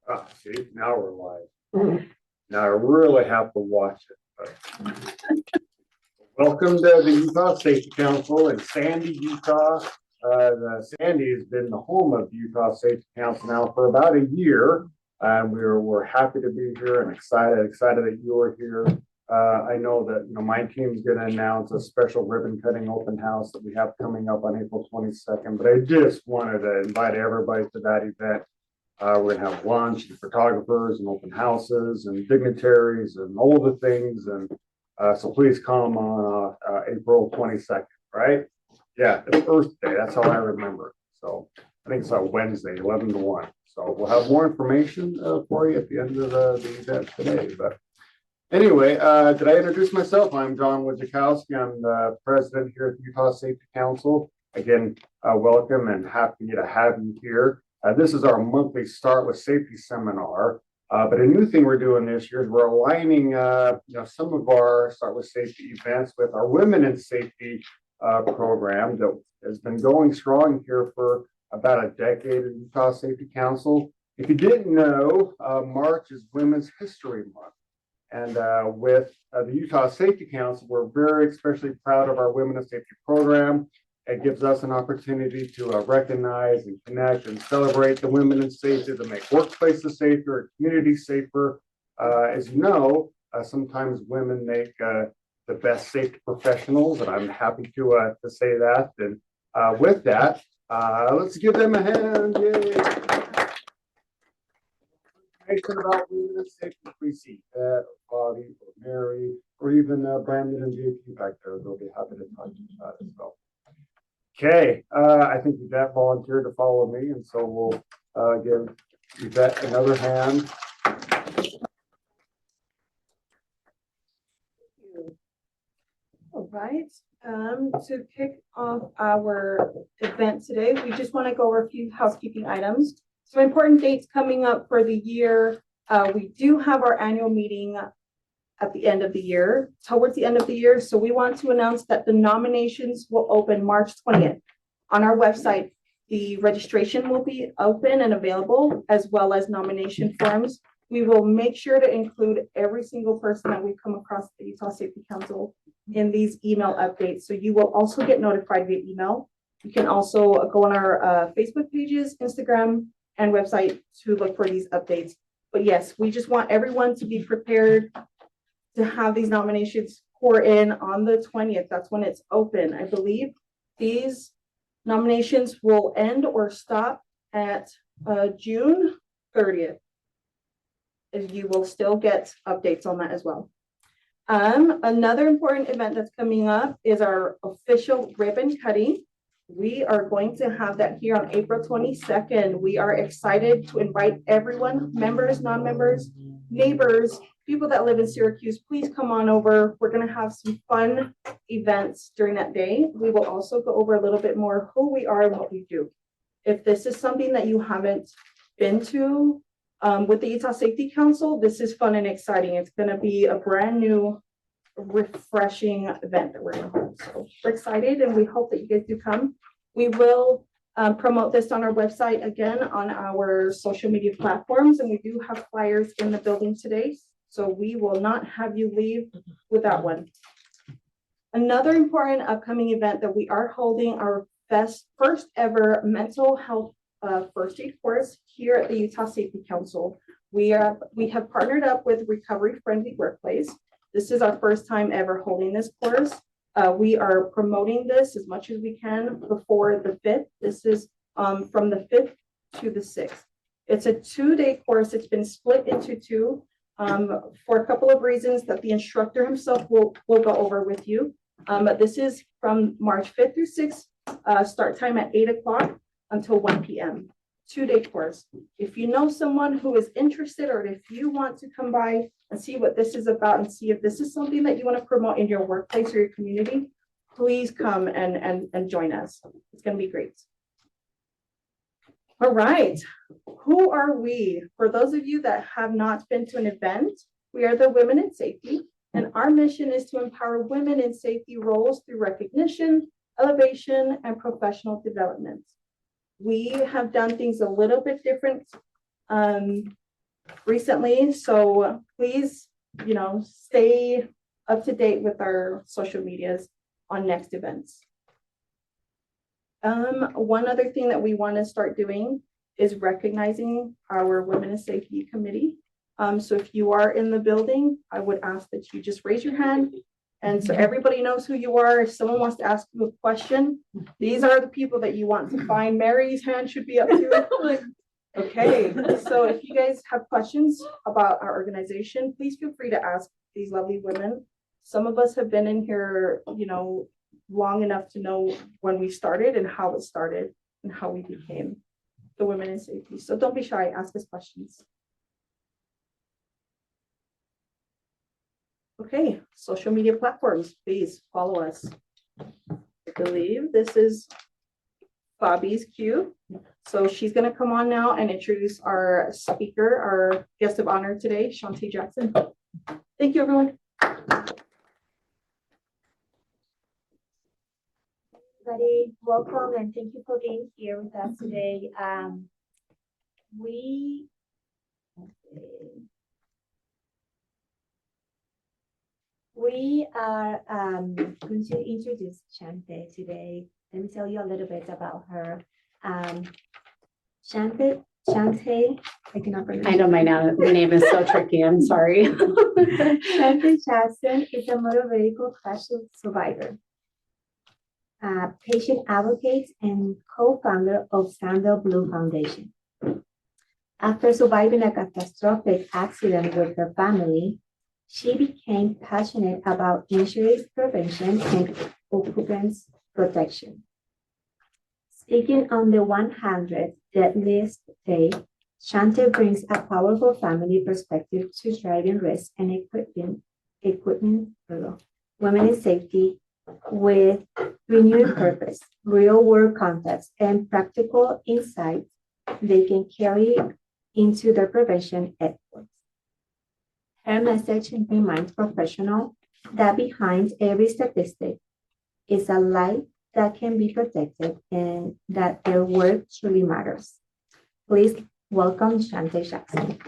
Ah, see, now we're live. Now I really have to watch it. But welcome to the Utah Safety Council in Sandy, Utah. Sandy has been the home of the Utah Safety Council now for about a year. We're happy to be here and excited that you are here. I know that my team's going to announce a special ribbon cutting open house that we have coming up on April 22nd. But I just wanted to invite everybody to that event. We're going to have lunch and photographers and open houses and dignitaries and all the things. And so please come on April 22nd, right? Yeah, it's Earth Day. That's how I remember it. So I think it's on Wednesday, 11 to 1. So we'll have more information for you at the end of the event today. But anyway, did I introduce myself? I'm John Wojciechowski. I'm the president here at the Utah Safety Council. Again, welcome and happy to have you here. This is our monthly Start with Safety seminar. But a new thing we're doing this year is we're aligning some of our Start with Safety events with our Women in Safety program that has been going strong here for about a decade at Utah Safety Council. If you didn't know, March is Women's History Month. And with the Utah Safety Council, we're very especially proud of our Women in Safety program. It gives us an opportunity to recognize and connect and celebrate the women in safety to make workplaces safer, communities safer. As you know, sometimes women make the best safety professionals, and I'm happy to say that. And with that, let's give them a hand. Yay! Information about women in safety, please see Pat, or Bobby, or Mary, or even Brandon and JP back there. They'll be happy to talk to you about it as well. Okay, I think Yvette volunteered to follow me, and so we'll give Yvette another hand. All right, to kick off our event today, we just want to go over a few housekeeping items. Some important dates coming up for the year. We do have our annual meeting at the end of the year, towards the end of the year. So we want to announce that the nominations will open March 20th. On our website, the registration will be open and available, as well as nomination forms. We will make sure to include every single person that we come across the Utah Safety Council in these email updates. So you will also get notified via email. You can also go on our Facebook pages, Instagram, and website to look for these updates. But yes, we just want everyone to be prepared to have these nominations pour in on the 20th. That's when it's open. I believe these nominations will end or stop at June 30th. You will still get updates on that as well. Another important event that's coming up is our official ribbon cutting. We are going to have that here on April 22nd. We are excited to invite everyone, members, non-members, neighbors, people that live in Syracuse. Please come on over. We're going to have some fun events during that day. We will also go over a little bit more who we are and what we do. If this is something that you haven't been to with the Utah Safety Council, this is fun and exciting. It's going to be a brand new, refreshing event that we're going to hold. So we're excited, and we hope that you guys do come. We will promote this on our website, again, on our social media platforms, and we do have flyers in the building today. So we will not have you leave without one. Another important upcoming event that we are holding our first ever mental health first aid course here at the Utah Safety Council. We have partnered up with Recovery Friendly Workplace. This is our first time ever holding this course. We are promoting this as much as we can before the 5th. This is from the 5th to the 6th. It's a 2-day course. It's been split into two for a couple of reasons that the instructor himself will go over with you. But this is from March 5th through 6th, start time at 8 o'clock until 1 p.m. 2-day course. If you know someone who is interested, or if you want to come by and see what this is about and see if this is something that you want to promote in your workplace or your community, please come and join us. It's going to be great. All right, who are we? For those of you that have not been to an event, we are the Women in Safety, and our mission is to empower women in safety roles through recognition, elevation, and professional development. We have done things a little bit different recently. So please, stay up to date with our social medias on next events. One other thing that we want to start doing is recognizing our Women in Safety Committee. So if you are in the building, I would ask that you just raise your hand. And so everybody knows who you are. If someone wants to ask you a question, these are the people that you want to find. Mary's hand should be up too. Okay, so if you guys have questions about our organization, please feel free to ask these lovely women. Some of us have been in here, long enough to know when we started and how it started and how we became the Women in Safety. So don't be shy, ask us questions. Okay, social media platforms, please follow us. I believe this is Bobby's cue. So she's going to come on now and introduce our speaker, our guest of honor today, Seante Jackson. Thank you, everyone. Everybody, welcome and thank you for being here with us today. We are going to introduce Seante today. Let me tell you a little bit about her. Seante, I cannot pronounce. I know my name is so tricky. I'm sorry. Seante Jackson is a motor vehicle crash survivor, patient advocate, and co-founder of Sandal Blue Foundation. After surviving a catastrophic accident with her family, she became passionate about injury prevention and occupants protection. Speaking on the 100th Deadliest Day, Seante brings a powerful family perspective to driving risk and equipment, women in safety with renewed purpose, real-world context, and practical insights they can carry into their prevention efforts. Her message reminds professionals that behind every statistic is a life that can be protected and that their work truly matters. Please welcome Seante Jackson.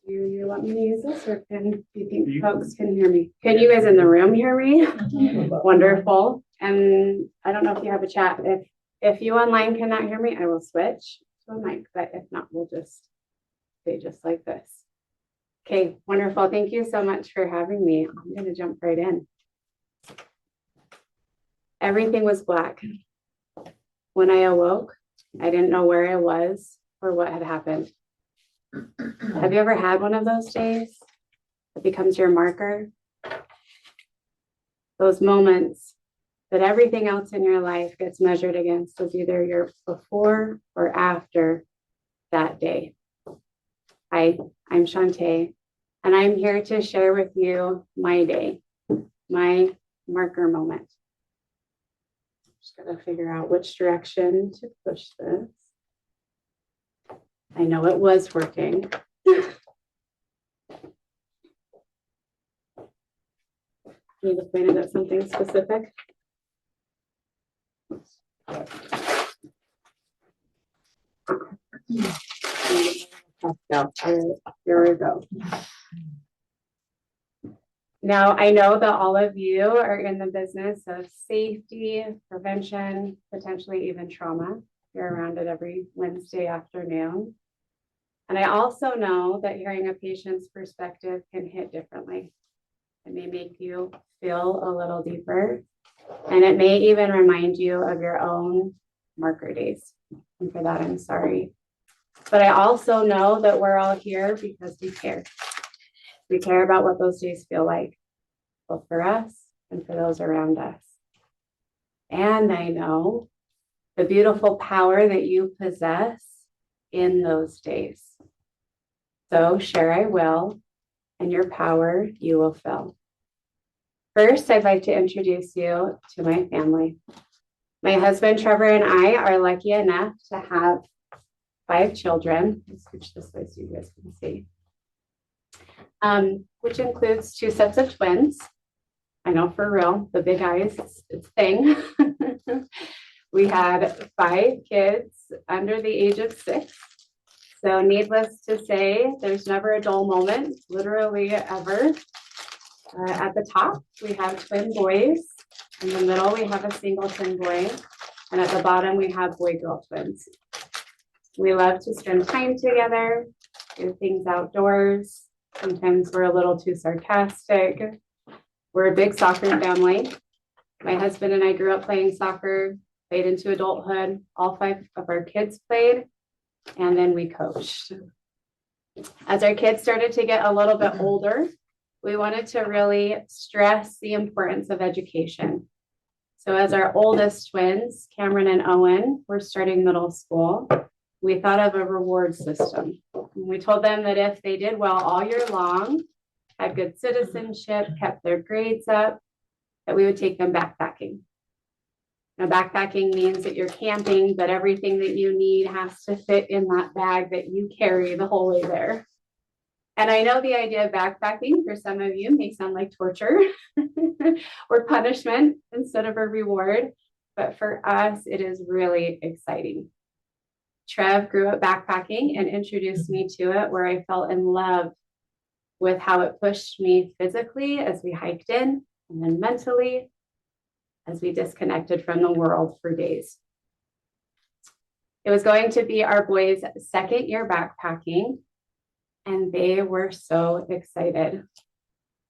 Do you want me to use this, or do you think folks can hear me? Can you guys in the room hear me? Wonderful. And I don't know if you have a chat. If you online cannot hear me, I will switch to a mic, but if not, we'll just stay just like this. Okay, wonderful. Thank you so much for having me. I'm going to jump right in. Everything was black. When I awoke, I didn't know where I was or what had happened. Have you ever had one of those days that becomes your marker? Those moments that everything else in your life gets measured against is either your before or after that day. Hi, I'm Seante, and I'm here to share with you my day, my marker moment. Just gotta figure out which direction to push this. I know it was working. Need to point it at something specific. Here we go. Now, I know that all of you are in the business of safety, prevention, potentially even trauma. You're around it every Wednesday afternoon. And I also know that hearing a patient's perspective can hit differently. It may make you feel a little deeper, and it may even remind you of your own marker days. And for that, I'm sorry. But I also know that we're all here because we care. We care about what those days feel like, both for us and for those around us. And I know the beautiful power that you possess in those days. So share I will, and your power you will fill. First, I'd like to introduce you to my family. My husband, Trevor, and I are lucky enough to have 5 children. I'll switch this way so you guys can see. Which includes 2 sets of twins. I know for real, the big eyes, it's a thing. We had 5 kids under the age of 6. So needless to say, there's never a dull moment, literally ever. At the top, we have twin boys. In the middle, we have a single twin boy. And at the bottom, we have boy-girl twins. We love to spend time together, do things outdoors. Sometimes we're a little too sarcastic. We're a big soccer family. My husband and I grew up playing soccer, played into adulthood. All 5 of our kids played, and then we coached. As our kids started to get a little bit older, we wanted to really stress the importance of education. So as our oldest twins, Cameron and Owen, were starting middle school, we thought of a reward system. We told them that if they did well all year long, had good citizenship, kept their grades up, that we would take them backpacking. Now, backpacking means that you're camping, but everything that you need has to fit in that bag that you carry the whole way there. And I know the idea of backpacking for some of you may sound like torture or punishment instead of a reward, but for us, it is really exciting. Trev grew up backpacking and introduced me to it, where I fell in love with how it pushed me physically as we hiked in, and then mentally as we disconnected from the world for days. It was going to be our boys' second year backpacking, and they were so excited.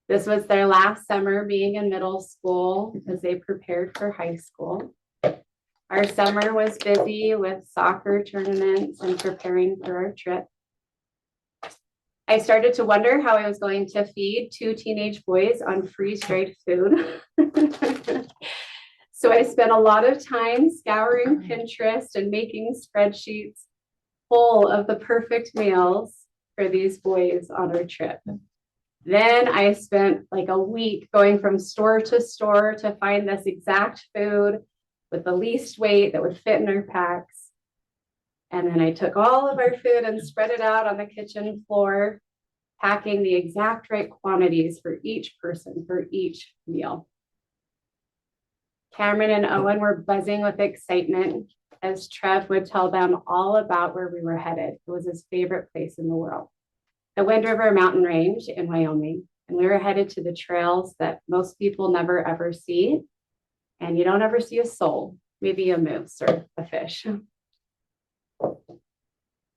This was their last summer being in middle school as they prepared for high school. Our summer was busy with soccer tournaments and preparing for our trip. I started to wonder how I was going to feed 2 teenage boys on freeze-dried food. So I spent a lot of time scouring Pinterest and making spreadsheets full of the perfect meals for these boys on our trip. Then I spent like a week going from store to find this exact food with the least weight that would fit in our packs. And then I took all of our food and spread it out on the kitchen floor, packing the exact right quantities for each person for each meal. Cameron and Owen were buzzing with excitement as Trev would tell them all about where we were headed. It was his favorite place in the world, the Wind River Mountain Range in Wyoming. And we were headed to the trails that most people never ever see. And you don't ever see a soul, maybe a moose or a fish.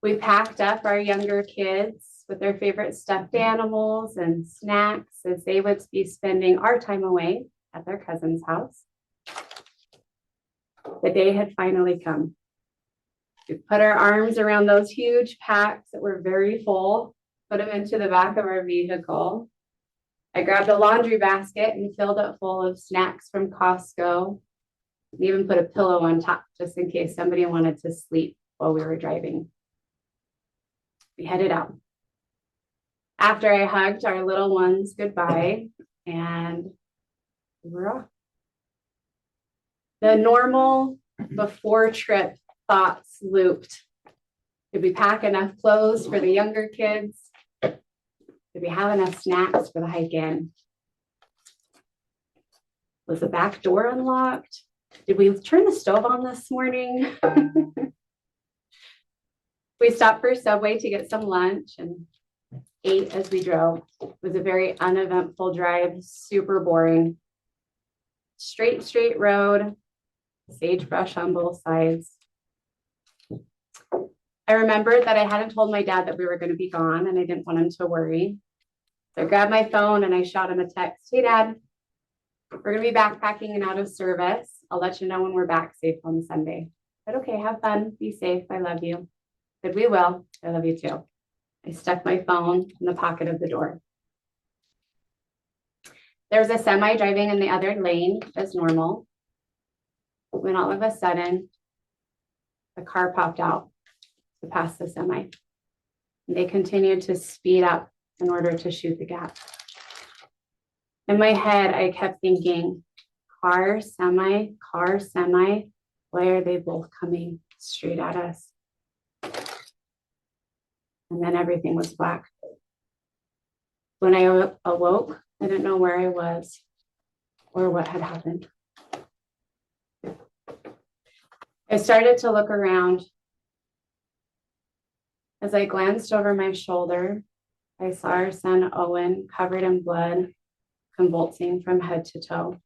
We packed up our younger kids with their favorite stuffed animals and snacks as they would be spending our time away at their cousin's house. The day had finally come. We put our arms around those huge packs that were very full, put them into the back of our vehicle. I grabbed a laundry basket and filled it full of snacks from Costco. And even put a pillow on top just in case somebody wanted to sleep while we were driving. We headed out. After I hugged our little ones goodbye, and we were off. The normal before trip thoughts looped. Did we pack enough clothes for the younger kids? Did we have enough snacks for the hike in? Was the back door unlocked? Did we turn the stove on this morning? We stopped for Subway to get some lunch and ate as we drove. It was a very uneventful drive, super boring. Straight road, sagebrush on both sides. I remembered that I hadn't told my dad that we were going to be gone, and I didn't want him to worry. So I grabbed my phone and I shot him a text. Hey, Dad, we're going to be backpacking and out of service. I'll let you know when we're back safe on Sunday. But okay, have fun. Be safe. I love you. Said, we will. I love you too. I stuck my phone in the pocket of the door. There was a semi driving in the other lane as normal. When all of a sudden, the car popped out to pass the semi. They continued to speed up in order to shoot the gap. In my head, I kept thinking, car, semi, why are they both coming straight at us? And then everything was black. When I awoke, I didn't know where I was. or what had happened. I started to look around. As I glanced over my shoulder, I saw our son Owen covered in blood, convulsing from head to toe.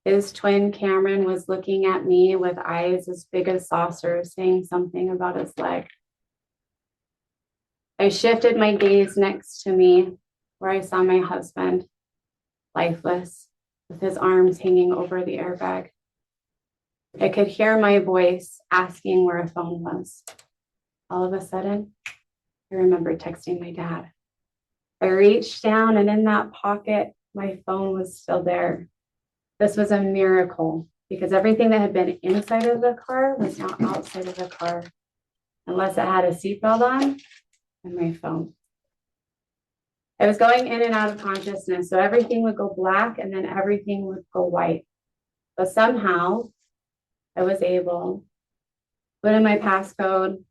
His twin Cameron was looking at me with eyes as big as saucers, saying something about his leg. I shifted my gaze next to me, where I saw my husband, lifeless, with his arms hanging over the airbag. I could hear my voice asking where a phone was. All of a sudden, I remembered texting my dad. I reached down, and in that pocket, my phone was still there. This was a miracle because everything that had been inside of the car was now outside of the car, unless it had a seatbelt on and my phone. I was going in and out of consciousness, so everything would go black and then everything would go white. But somehow I was able to put in my passcode,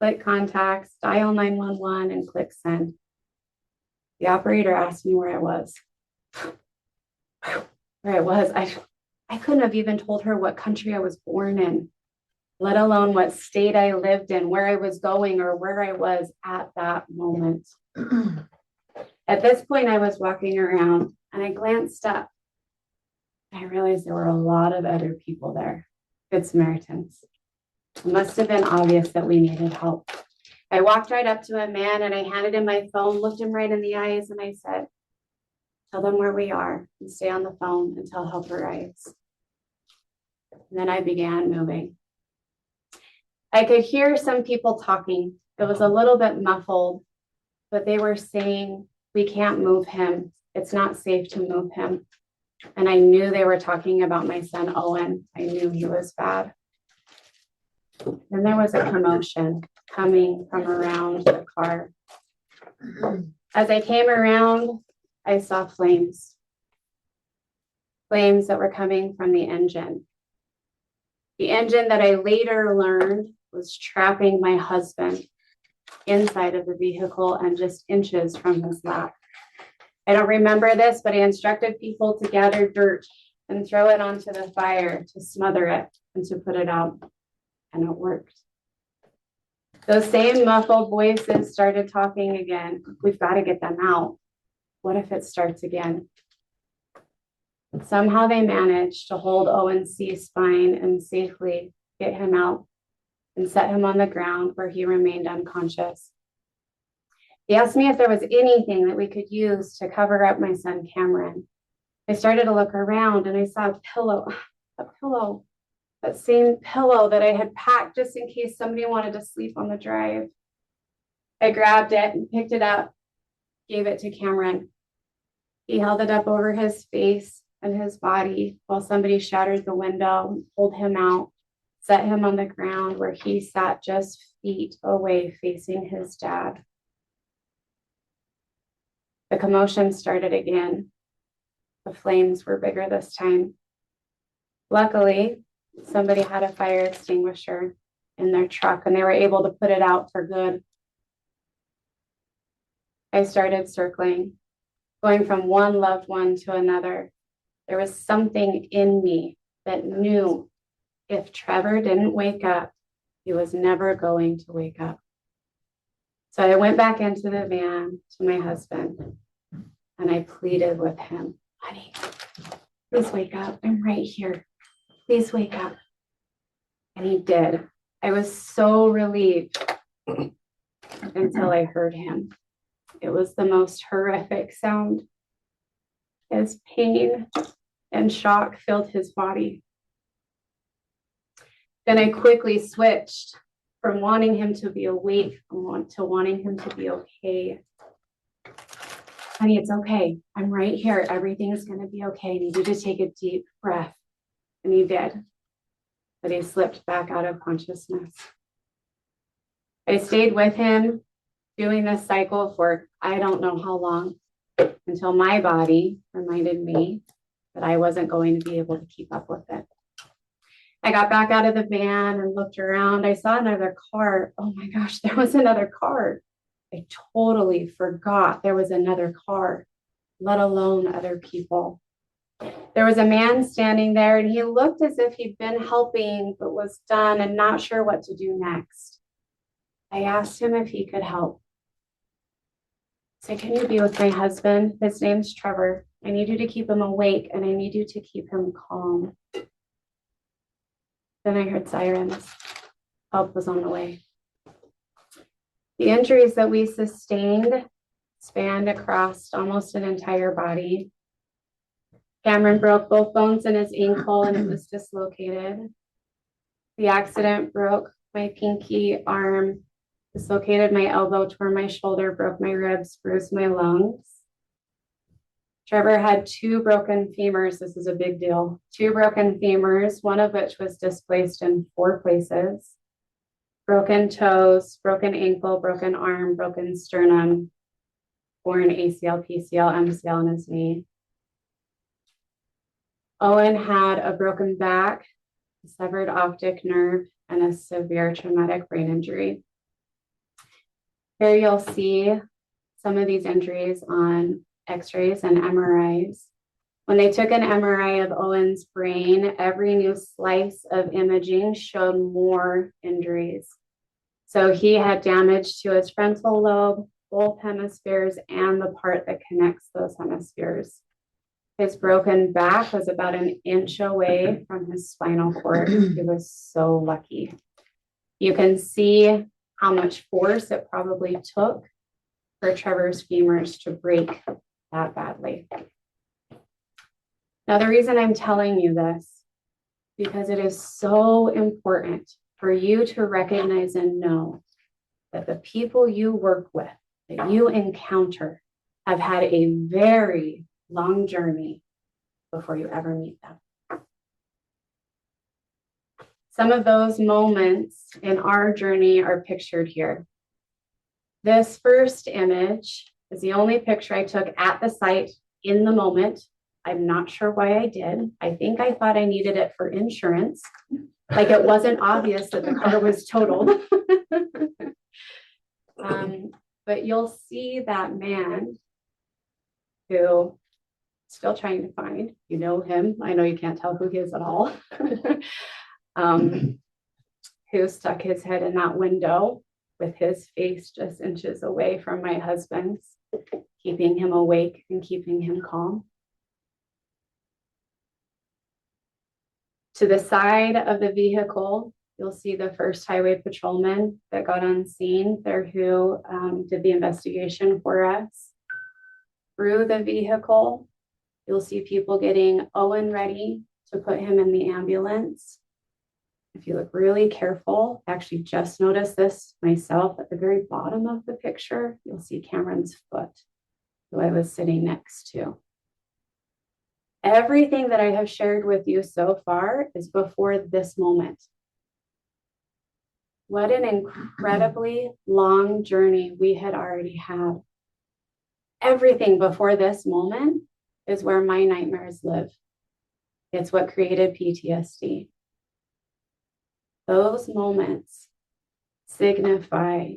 click contacts, dial 911, and click send. The operator asked me where I was. I couldn't have even told her what country I was born in, let alone what state I lived in, where I was going, or where I was at that moment. At this point, I was walking around and I glanced up. I realized there were a lot of other people there, Good Samaritans. It must have been obvious that we needed help. I walked right up to a man and I handed him my phone, looked him right in the eyes, and I said, "Tell them where we are and stay on the phone until help arrives." And then I began moving. I could hear some people talking. It was a little bit muffled, but they were saying, "We can't move him. It's not safe to move him." And I knew they were talking about my son, Owen. I knew he was bad. Then there was a commotion coming from around the car. As I came around, I saw flames that were coming from the engine. The engine that I later learned was trapping my husband inside of the vehicle and just inches from his lap. I don't remember this, but I instructed people to gather dirt and throw it onto the fire to smother it and to put it out. And it worked. Those same muffled voices started talking again. We've got to get them out. What if it starts again? Somehow they managed to hold Owen's C-spine and safely get him out and set him on the ground where he remained unconscious. He asked me if there was anything that we could use to cover up my son, Cameron. I started to look around and I saw a pillow, that same pillow that I had packed just in case somebody wanted to sleep on the drive. I grabbed it and picked it up, gave it to Cameron. He held it up over his face and his body while somebody shattered the window, pulled him out, set him on the ground where he sat just feet away facing his dad. The commotion started again. The flames were bigger this time. Luckily, somebody had a fire extinguisher in their truck and they were able to put it out for good. I started circling, going from one loved one to another. There was something in me that knew if Trevor didn't wake up, he was never going to wake up. So I went back into the van to my husband and I pleaded with him, "Honey, please wake up. I'm right here. Please wake up." And he did. I was so relieved until I heard him. It was the most horrific sound. His pain and shock filled his body. Then I quickly switched from wanting him to be awake to wanting him to be okay. "Honey, it's okay. I'm right here. Everything is going to be okay. I need you to take a deep breath." And he did. But he slipped back out of consciousness. I stayed with him doing this cycle for I don't know how long until my body reminded me that I wasn't going to be able to keep up with it. I got back out of the van and looked around. I saw another car. Oh my gosh, there was another car. I totally forgot there was another car, let alone other people. There was a man standing there and he looked as if he'd been helping but was done and not sure what to do next. I asked him if he could help. I said, can you be with my husband? His name's Trevor. I need you to keep him awake and I need you to keep him calm. Then I heard sirens. Help was on the way. The injuries that we sustained spanned across almost an entire body. Cameron broke both bones in his ankle and it was dislocated. The accident broke my pinky arm, dislocated my elbow, tore my shoulder, broke my ribs, bruised my lungs. Trevor had 2 broken femurs. This is a big deal. 2 broken femurs, one of which was displaced in 4 places. Broken toes, broken ankle, broken arm, broken sternum, torn ACL, PCL, MCL in his knee. Owen had a broken back, a severed optic nerve, and a severe traumatic brain injury. Here you'll see some of these injuries on x-rays and MRIs. When they took an MRI of Owen's brain, every new slice of imaging showed more injuries. So he had damage to his frontal lobe, both hemispheres, and the part that connects those hemispheres. His broken back was about an inch away from his spinal cord. He was so lucky. You can see how much force it probably took for Trevor's femurs to break that badly. Now, the reason I'm telling you this, because it is so important for you to recognize and know that the people you work with, that you encounter, have had a very long journey before you ever meet them. Some of those moments in our journey are pictured here. This first image is the only picture I took at the site in the moment. I'm not sure why I did. I think I thought I needed it for insurance. Like it wasn't obvious that the car was totaled. But you'll see that man who, still trying to find, you know him. I know you can't tell who he is at all. Who stuck his head in that window with his face just inches away from my husband's, keeping him awake and keeping him calm. To the side of the vehicle, you'll see the first highway patrolman that got on scene. They're who did the investigation for us. Through the vehicle, you'll see people getting Owen ready to put him in the ambulance. If you look really careful, I actually just noticed this myself at the very bottom of the picture, you'll see Cameron's foot, who I was sitting next to. Everything that I have shared with you so far is before this moment. What an incredibly long journey we had already had. Everything before this moment is where my nightmares live. It's what created PTSD. Those moments signify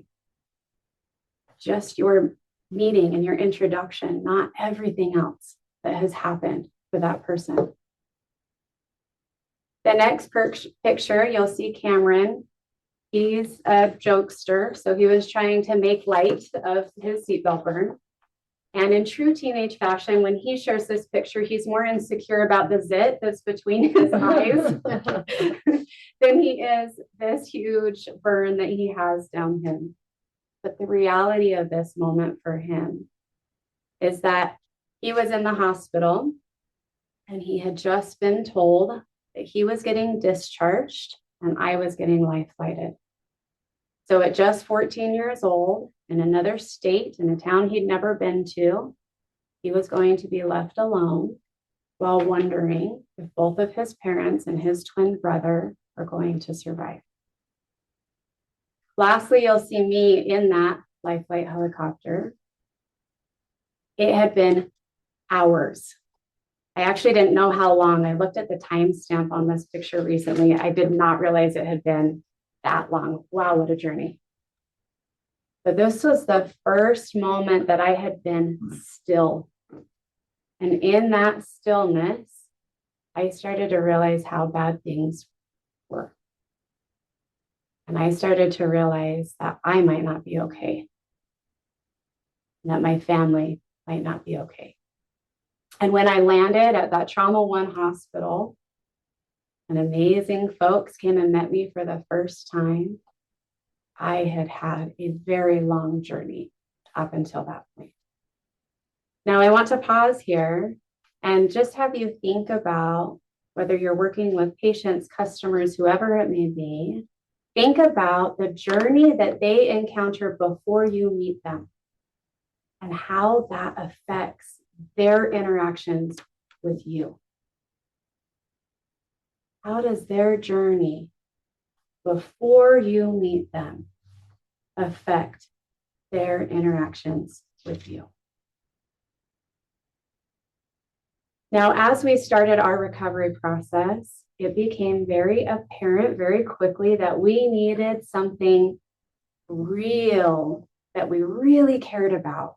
just your meeting and your introduction, not everything else that has happened for that person. The next picture, you'll see Cameron. He's a jokester, so he was trying to make light of his seatbelt burn. And in true teenage fashion, when he shares this picture, he's more insecure about the zit that's between his eyes than he is this huge burn that he has down him. But the reality of this moment for him is that he was in the hospital and he had just been told that he was getting discharged and I was getting life flighted. So at just 14 years old, in another state, in a town he'd never been to, he was going to be left alone while wondering if both of his parents and his twin brother are going to survive. Lastly, you'll see me in that life flight helicopter. It had been hours. I actually didn't know how long. I looked at the timestamp on this picture recently. I did not realize it had been that long. Wow, what a journey. But this was the first moment that I had been still. And in that stillness, I started to realize how bad things were. And I started to realize that I might not be okay, and that my family might not be okay. And when I landed at that Trauma One hospital, and amazing folks came and met me for the first time, I had had a very long journey up until that point. Now, I want to pause here and just have you think about whether you're working with patients, customers, whoever it may be, think about the journey that they encounter before you meet them and how that affects their interactions with you. How does their journey before you meet them affect their interactions with you? Now, as we started our recovery process, it became very apparent very quickly that we needed something real that we really cared about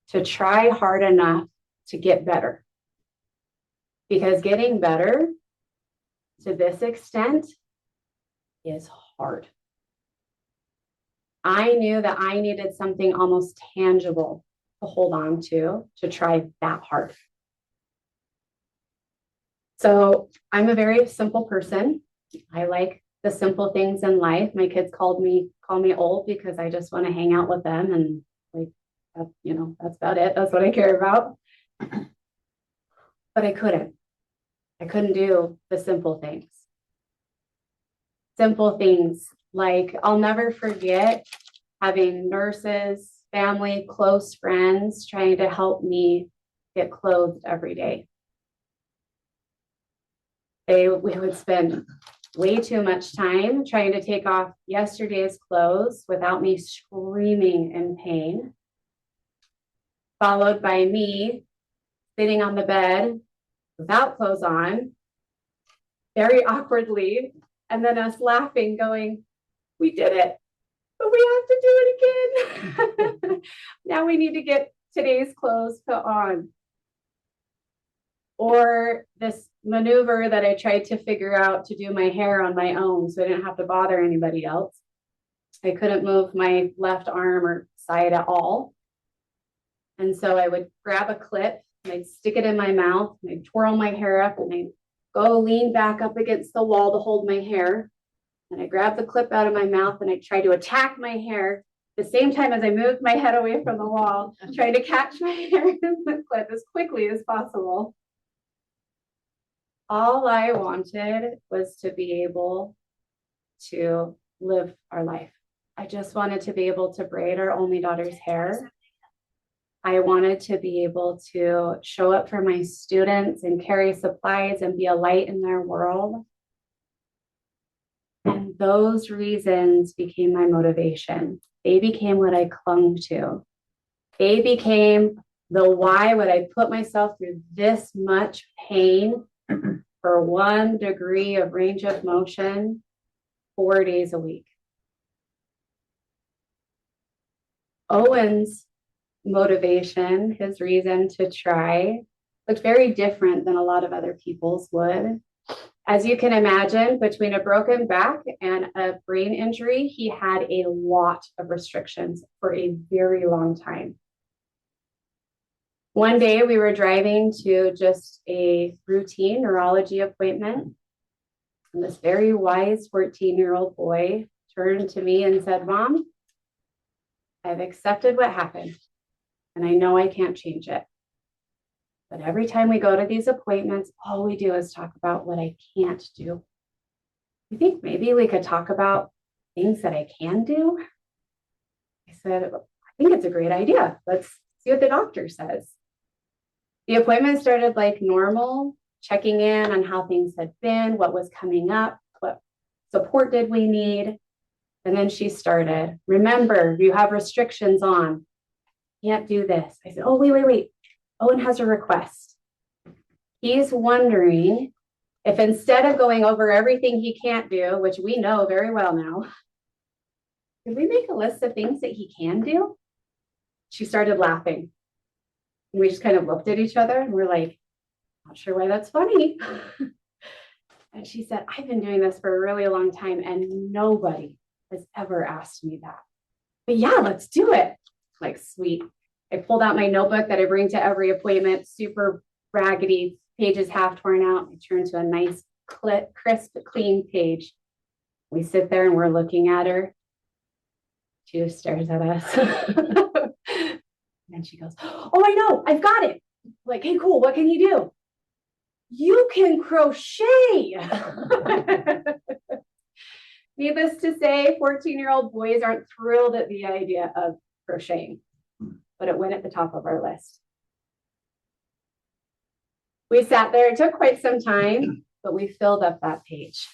to try hard enough to get better. Because getting better to this extent is hard. I knew that I needed something almost tangible to hold on to try that hard. So I'm a very simple person. I like the simple things in life. My kids call me old because I just want to hang out with them, and like, that's about it. That's what I care about. But I couldn't do the simple things. Simple things like, I'll never forget having nurses, family, close friends trying to help me get clothed every day. We would spend way too much time trying to take off yesterday's clothes without me screaming in pain, followed by me sitting on the bed without clothes on, very awkwardly, and then us laughing, going, we did it, but we have to do it again. Now we need to get today's clothes put on. Or this maneuver that I tried to figure out to do my hair on my own so I didn't have to bother anybody else. I couldn't move my left arm or side at all. And so I would grab a clip and I'd stick it in my mouth and I'd twirl my hair up and I'd go lean back up against the wall to hold my hair. And I grab the clip out of my mouth and I try to attack my hair at the same time as I moved my head away from the wall, trying to catch my hair in the clip as quickly as possible. All I wanted was to be able to live our life. I just wanted to be able to braid our only daughter's hair. I wanted to be able to show up for my students and carry supplies and be a light in their world. And those reasons became my motivation. They became what I clung to. They became the why would I put myself through this much pain for 1 degree of range of motion 4 days a week. Owen's motivation, his reason to try, looked very different than a lot of other people's would. As you can imagine, between a broken back and a brain injury, he had a lot of restrictions for a very long time. One day we were driving to just a routine neurology appointment, and this very wise 14-year-old boy turned to me and said, "Mom, I've accepted what happened, and I know I can't change it. But every time we go to these appointments, all we do is talk about what I can't do. You think maybe we could talk about things that I can do?" I said, "I think it's a great idea. Let's see what the doctor says." The appointment started like normal, checking in on how things had been, what was coming up, what support did we need. And then she started, "Remember, you have restrictions on. Can't do this." I said, "Oh, wait. Owen has a request. He's wondering if instead of going over everything he can't do, which we know very well now, could we make a list of things that he can do?" She started laughing. And we just kind of looked at each other and we're like, not sure why that's funny. And she said, I've been doing this for a really long time and nobody has ever asked me that. But yeah, let's do it. Like, sweet. I pulled out my notebook that I bring to every appointment, super raggedy, pages half torn out. I turned to a nice, crisp, clean page. We sit there and we're looking at her. She just stares at us. And she goes, oh, I know, I've got it. Like, hey, cool, what can you do? You can crochet. Needless to say, 14-year-old boys aren't thrilled at the idea of crocheting, but it went at the top of our list. We sat there, it took quite some time, but we filled up that page.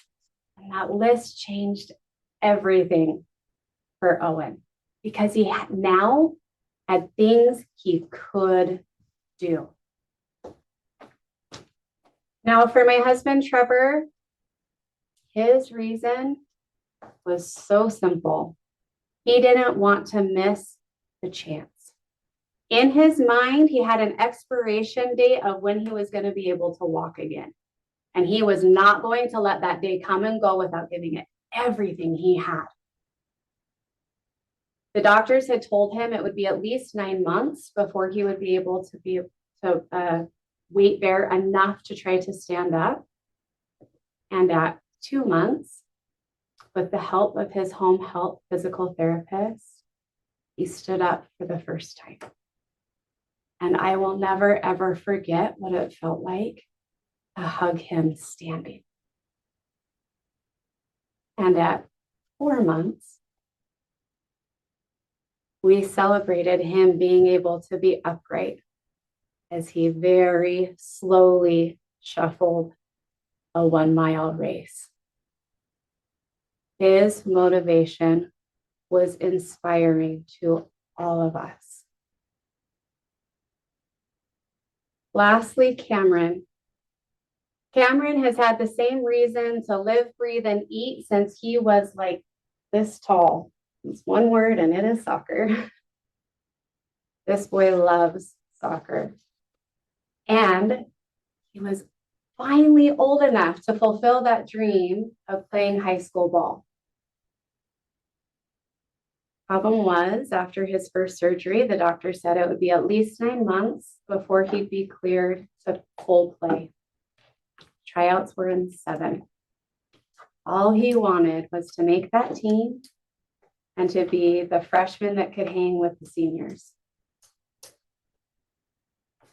And that list changed everything for Owen because he now had things he could do. Now, for my husband, Trevor, his reason was so simple. He didn't want to miss the chance. In his mind, he had an expiration date of when he was going to be able to walk again. And he was not going to let that day come and go without giving it everything he had. The doctors had told him it would be at least 9 months before he would be able to weight bear enough to try to stand up. And at 2 months, with the help of his home health physical therapist, he stood up for the first time. And I will never, ever forget what it felt like to hug him standing. And at 4 months, we celebrated him being able to be upright as he very slowly shuffled a 1-mile race. His motivation was inspiring to all of us. Lastly, Cameron. Cameron has had the same reason to live, breathe, and eat since he was like this tall. It's one word, and it is soccer. This boy loves soccer. And he was finally old enough to fulfill that dream of playing high school ball. Problem was, after his first surgery, the doctor said it would be at least 9 months before he'd be cleared to full play. Tryouts were in 7. All he wanted was to make that team and to be the freshman that could hang with the seniors.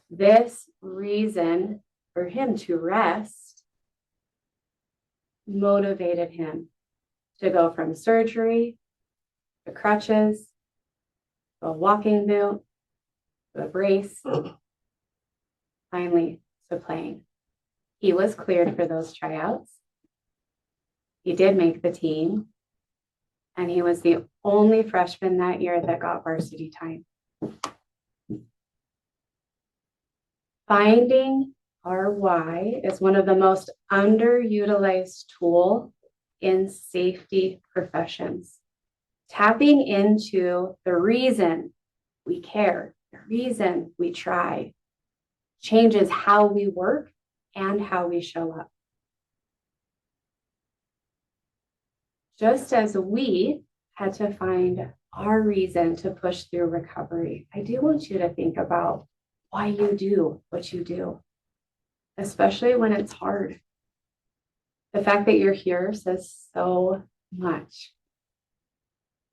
This reason for him to rest motivated him to go from surgery to crutches, to a walking boot, to a brace, finally to playing. He was cleared for those tryouts. He did make the team, and he was the only freshman that year that got varsity time. Finding our why is one of the most underutilized tools in safety professions. Tapping into the reason we care, the reason we try, changes how we work and how we show up. Just as we had to find our reason to push through recovery, I do want you to think about why you do what you do, especially when it's hard. The fact that you're here says so much.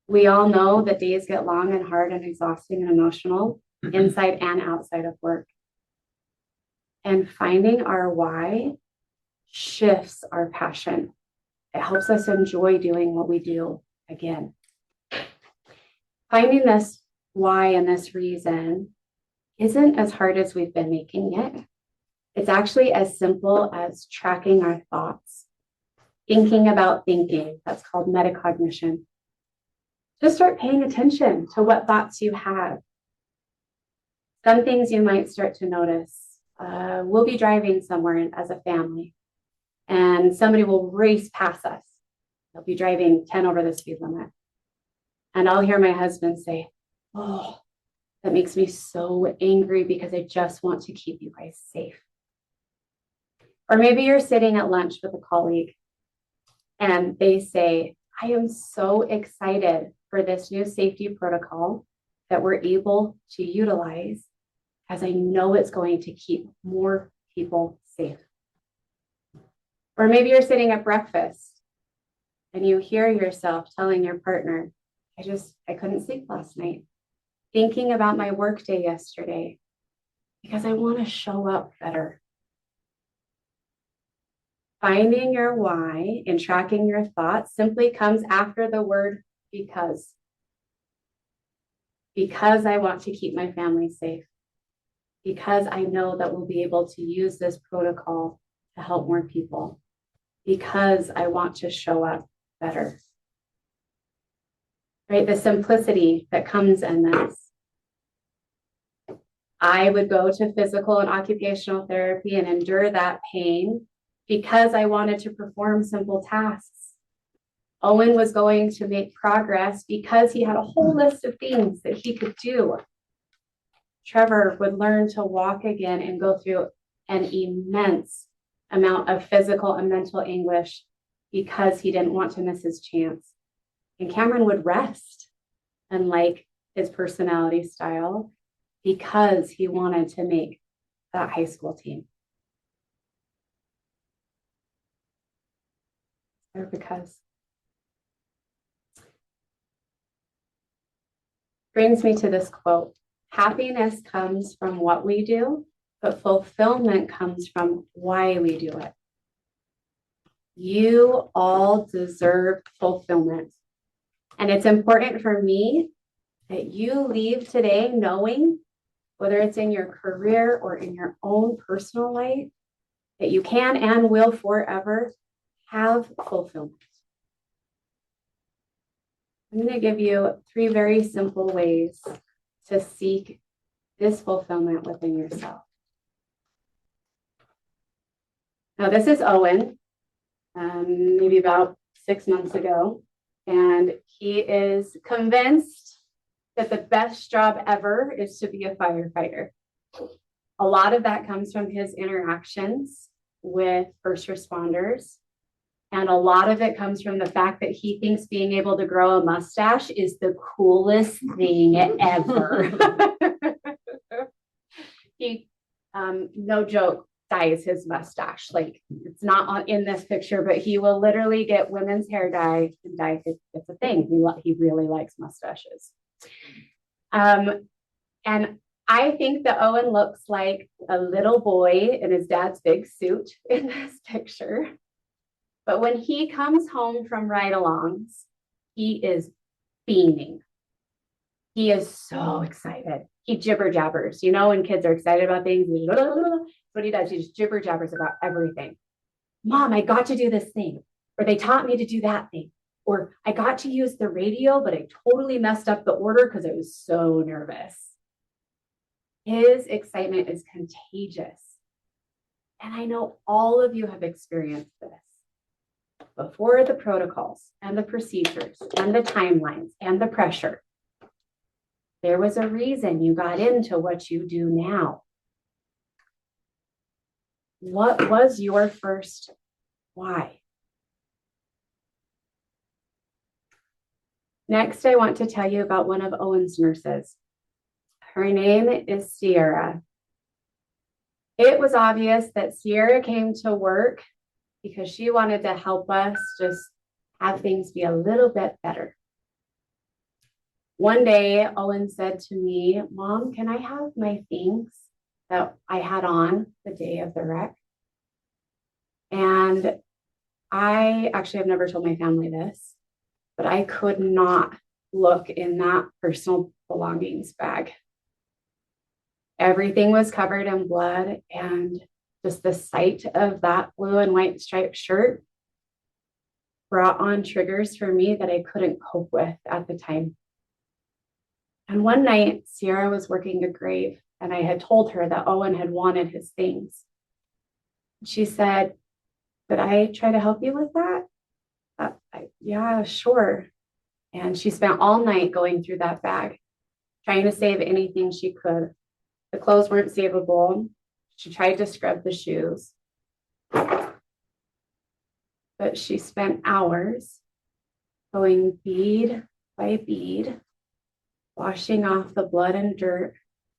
We all know that days get long and hard and exhausting and emotional, inside and outside of work. And finding our why shifts our passion. It helps us enjoy doing what we do again. Finding this why and this reason isn't as hard as we've been making it. It's actually as simple as tracking our thoughts, thinking about thinking. That's called metacognition. Just start paying attention to what thoughts you have. Some things you might start to notice. We'll be driving somewhere as a family, and somebody will race past us. They'll be driving 10 over the speed limit. And I'll hear my husband say, oh, that makes me so angry because I just want to keep you guys safe. Or maybe you're sitting at lunch with a colleague and they say, I am so excited for this new safety protocol that we're able to utilize, as I know it's going to keep more people safe. Or maybe you're sitting at breakfast and you hear yourself telling your partner, I couldn't sleep last night, thinking about my workday yesterday because I want to show up better. Finding your why and tracking your thoughts simply comes after the word because. Because I want to keep my family safe. Because I know that we'll be able to use this protocol to help more people. Because I want to show up better. Right? The simplicity that comes in this. I would go to physical and occupational therapy and endure that pain because I wanted to perform simple tasks. Owen was going to make progress because he had a whole list of things that he could do. Trevor would learn to walk again and go through an immense amount of physical and mental anguish because he didn't want to miss his chance. And Cameron would rest and like his personality style because he wanted to make that high school team. Or because. Brings me to this quote. Happiness comes from what we do, but fulfillment comes from why we do it. You all deserve fulfillment. And it's important for me that you leave today knowing, whether it's in your career or in your own personal life, that you can and will forever have fulfillment. I'm going to give you 3 very simple ways to seek this fulfillment within yourself. Now, this is Owen, maybe about 6 months ago, and he is convinced that the best job ever is to be a firefighter. A lot of that comes from his interactions with first responders. And a lot of it comes from the fact that he thinks being able to grow a mustache is the coolest thing ever. He, no joke, dyes his mustache. Like, it's not in this picture, but he will literally get women's hair dye and dye it. It's a thing. He really likes mustaches. And I think that Owen looks like a little boy in his dad's big suit in this picture. But when he comes home from ride-alongs, he is beaming. He is so excited. He jibber jabbers. You know, when kids are excited about things, that's what he does. He just jibber jabbers about everything. Mom, I got to do this thing. Or they taught me to do that thing. Or I got to use the radio, but I totally messed up the order because I was so nervous. His excitement is contagious. And I know all of you have experienced this. Before the protocols and the procedures and the timelines and the pressure, there was a reason you got into what you do now. What was your first why? Next, I want to tell you about one of Owen's nurses. Her name is Sierra. It was obvious that Sierra came to work because she wanted to help us just have things be a little bit better. One day, Owen said to me, Mom, can I have my things that I had on the day of the wreck? And I actually have never told my family this, but I could not look in that personal belongings bag. Everything was covered in blood, and just the sight of that blue and white striped shirt brought on triggers for me that I couldn't cope with at the time. And one night, Sierra was working a grave, and I had told her that Owen had wanted his things. She said, could I try to help you with that? Yeah, sure. And she spent all night going through that bag. trying to save anything she could. The clothes weren't savable. She tried to scrub the shoes. But she spent hours going bead by bead, washing off the blood and dirt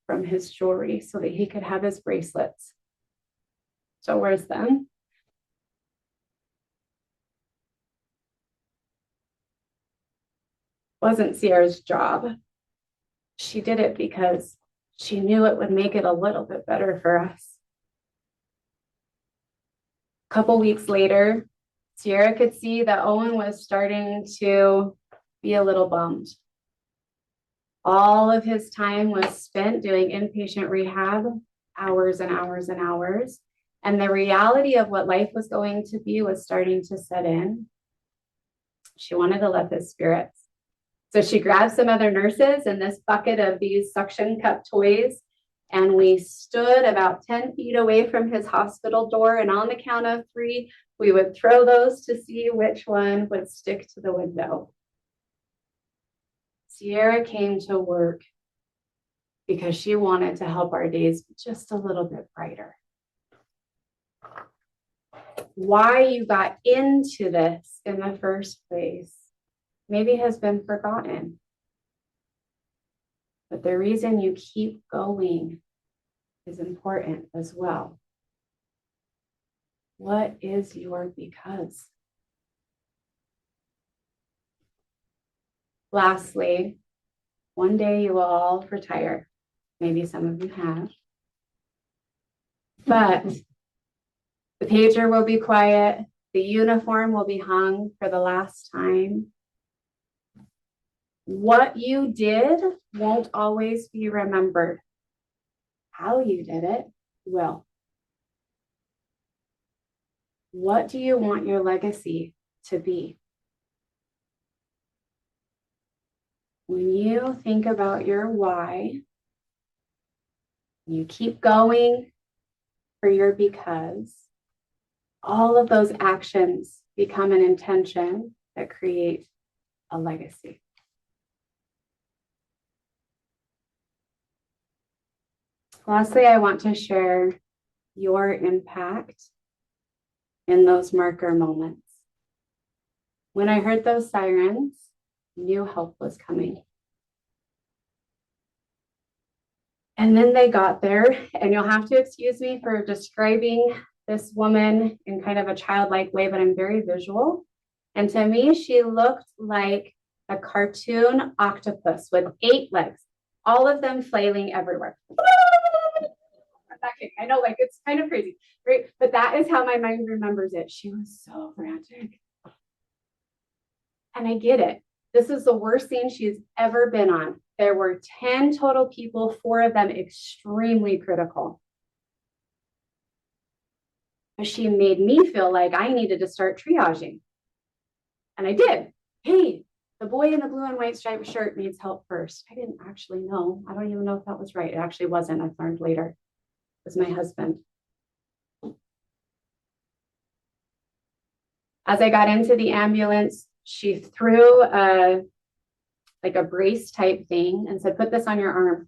from his jewelry so that he could have his bracelets. So where's them? Wasn't Sierra's job. She did it because she knew it would make it a little bit better for us. A couple weeks later, Sierra could see that Owen was starting to be a little bummed. All of his time was spent doing inpatient rehab, hours and hours and hours. And the reality of what life was going to be was starting to set in. She wanted to let his spirits. So she grabbed some other nurses and this bucket of these suction cup toys, and we stood about 10 feet away from his hospital door, and on the count of 3, we would throw those to see which one would stick to the window. Sierra came to work because she wanted to help our days be just a little bit brighter. Why you got into this in the first place maybe has been forgotten. But the reason you keep going is important as well. What is your because? Lastly, one day you will all retire. Maybe some of you have. But the pager will be quiet. The uniform will be hung for the last time. What you did won't always be remembered. How you did it will. What do you want your legacy to be? When you think about your why, you keep going for your because, all of those actions become an intention that create a legacy. Lastly, I want to share your impact in those marker moments. When I heard those sirens, I knew help was coming. And then they got there, and you'll have to excuse me for describing this woman in kind of a childlike way, but I'm very visual. And to me, she looked like a cartoon octopus with 8 legs, all of them flailing everywhere. I know, like, it's kind of crazy, right? But that is how my mind remembers it. She was so frantic. And I get it. This is the worst scene she's ever been on. There were 10 total people, 4 of them extremely critical. But she made me feel like I needed to start triaging. And I did. Hey, the boy in the blue and white striped shirt needs help first. I didn't actually know. I don't even know if that was right. It actually wasn't. I learned later. It was my husband. As I got into the ambulance, she threw a brace type thing and said, put this on your arm.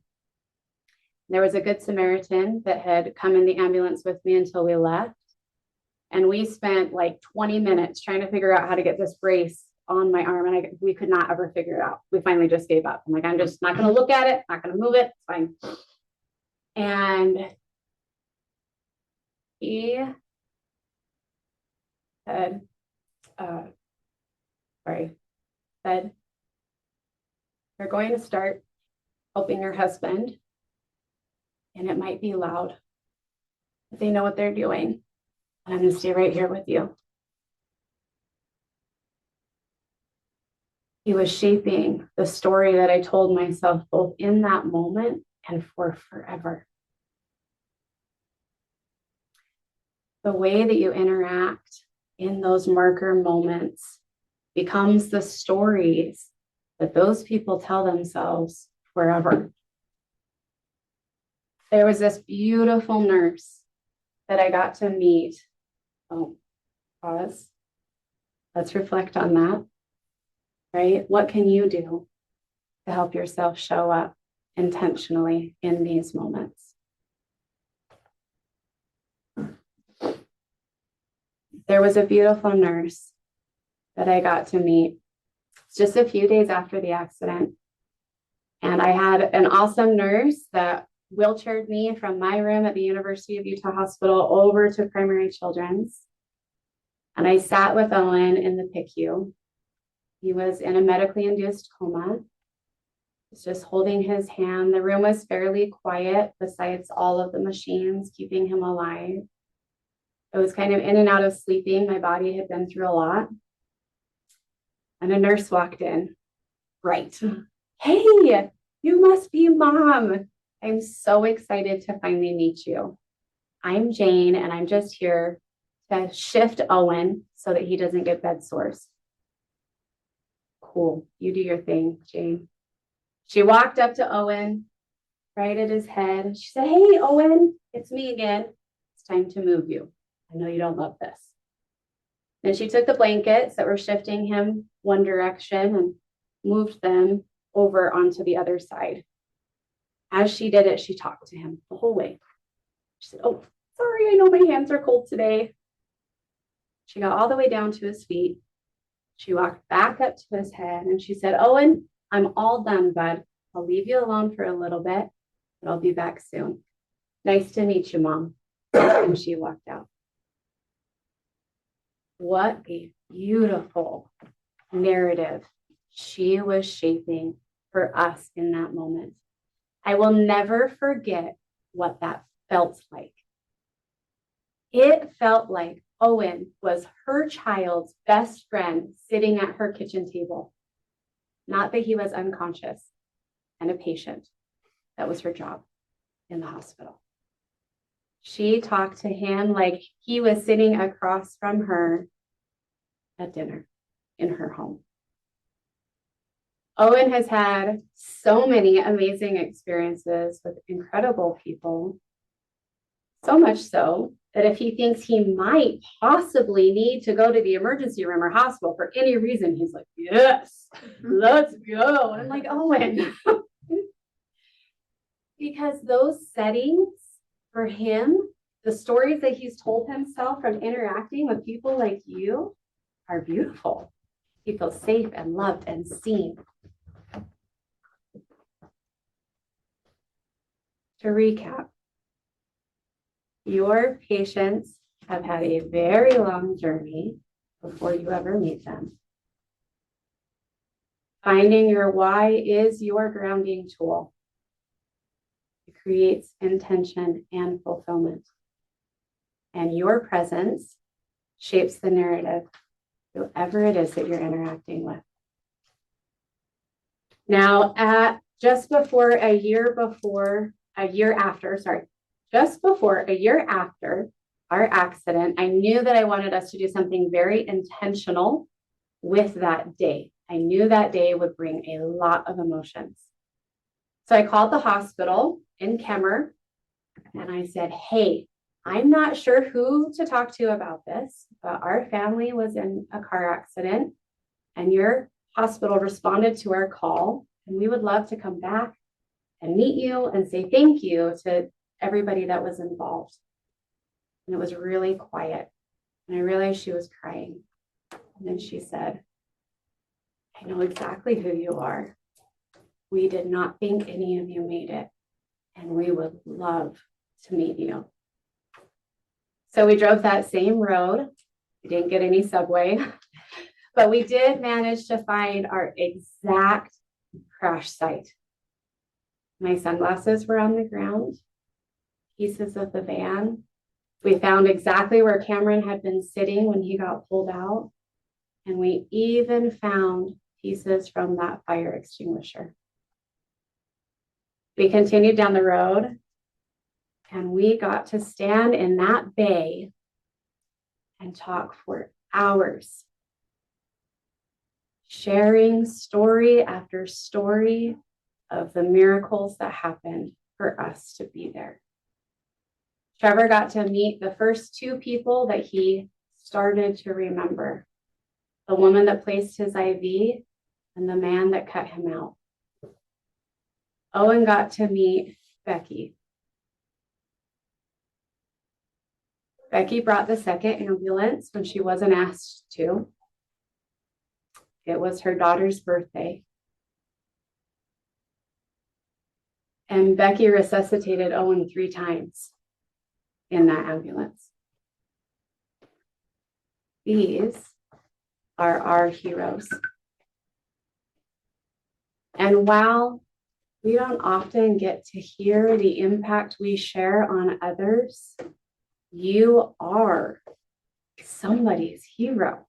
There was a good Samaritan that had come in the ambulance with me until we left. And we spent like 20 minutes trying to figure out how to get this brace on my arm. And we could not ever figure it out. We finally just gave up. I'm like, I'm just not going to look at it, not going to move it. It's fine. And he said, they're going to start helping your husband, and it might be loud, but they know what they're doing. And I'm going to stay right here with you. He was shaping the story that I told myself both in that moment and for forever. The way that you interact in those marker moments becomes the stories that those people tell themselves forever. There was this beautiful nurse that I got to meet. Oh, pause. Let's reflect on that, right? What can you do to help yourself show up intentionally in these moments. There was a beautiful nurse that I got to meet just a few days after the accident. And I had an awesome nurse that wheelchaired me from my room at the University of Utah Hospital over to Primary Children's. And I sat with Owen in the PICU. He was in a medically induced coma. Was just holding his hand. The room was fairly quiet besides all of the machines keeping him alive. I was kind of in and out of sleeping. My body had been through a lot. And a nurse walked in. Right. Hey, you must be Mom. I'm so excited to finally meet you. I'm Jane, and I'm just here to shift Owen so that he doesn't get bed sores. Cool. You do your thing, Jane. She walked up to Owen, right at his head. She said, hey, Owen, it's me again. It's time to move you. I know you don't love this. Then she took the blankets that were shifting him one direction and moved them over onto the other side. As she did it, she talked to him the whole way. She said, oh, sorry, I know my hands are cold today. She got all the way down to his feet. She walked back up to his head and she said, Owen, I'm all done, bud. I'll leave you alone for a little bit, but I'll be back soon. Nice to meet you, Mom. And she walked out. What a beautiful narrative she was shaping for us in that moment. I will never forget what that felt like. It felt like Owen was her child's best friend sitting at her kitchen table. Not that he was unconscious and a patient. That was her job in the hospital. She talked to him like he was sitting across from her at dinner in her home. Owen has had so many amazing experiences with incredible people, so much so that if he thinks he might possibly need to go to the emergency room or hospital for any reason, he's like, yes, let's go. And I'm like, Owen, because those settings for him, the stories that he's told himself from interacting with people like you are beautiful. He feels safe and loved and seen. To recap, your patients have had a very long journey before you ever meet them. Finding your why is your grounding tool. It creates intention and fulfillment. And your presence shapes the narrative, whoever it is that you're interacting with. Now, just before a year after our accident, I knew that I wanted us to do something very intentional with that day. I knew that day would bring a lot of emotions. So I called the hospital in Kemmer and I said, hey, I'm not sure who to talk to about this, but our family was in a car accident and your hospital responded to our call, and we would love to come back and meet you and say thank you to everybody that was involved. And it was really quiet. And I realized she was crying. And then she said, I know exactly who you are. We did not think any of you made it, and we would love to meet you. So we drove that same road. We didn't get any subway, but we did manage to find our exact crash site. My sunglasses were on the ground, pieces of the van. We found exactly where Cameron had been sitting when he got pulled out. And we even found pieces from that fire extinguisher. We continued down the road and we got to stand in that bay and talk for hours, sharing story after story of the miracles that happened for us to be there. Trevor got to meet the first two people that he started to remember, the woman that placed his IV and the man that cut him out. Owen got to meet Becky. Becky brought the second ambulance when she wasn't asked to. It was her daughter's birthday. And Becky resuscitated Owen 3 times in that ambulance. These are our heroes. And while we don't often get to hear the impact we share on others, you are somebody's hero.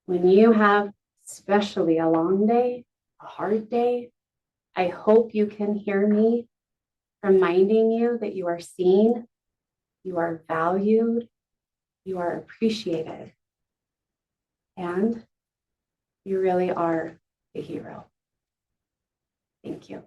When you have, especially a long day, a hard day, I hope you can hear me reminding you that you are seen, you are valued, you are appreciated, and you really are a hero. Thank you.